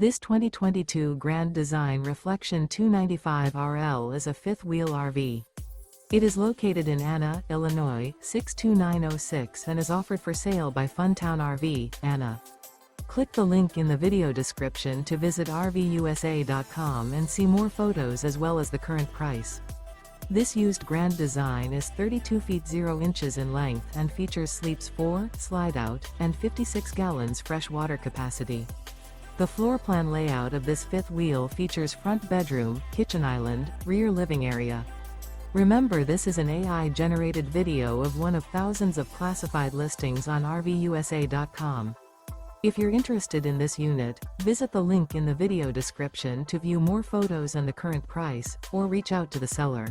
This 2022 Grand Design Reflection 295RL is a fifth-wheel RV. It is located in Anna, Illinois, 62906 and is offered for sale by Funtown RV, Anna. Click the link in the video description to visit RVUSA.com and see more photos as well as the current price. This used Grand Design is 32 feet 0 inches in length and features sleeps 4, slide-out, and 56 gallons fresh water capacity. The floor plan layout of this fifth wheel features front bedroom, kitchen island, rear living area. Remember, this is an AI-generated video of one of thousands of classified listings on RVUSA.com. If you're interested in this unit, visit the link in the video description to view more photos and the current price, or reach out to the seller.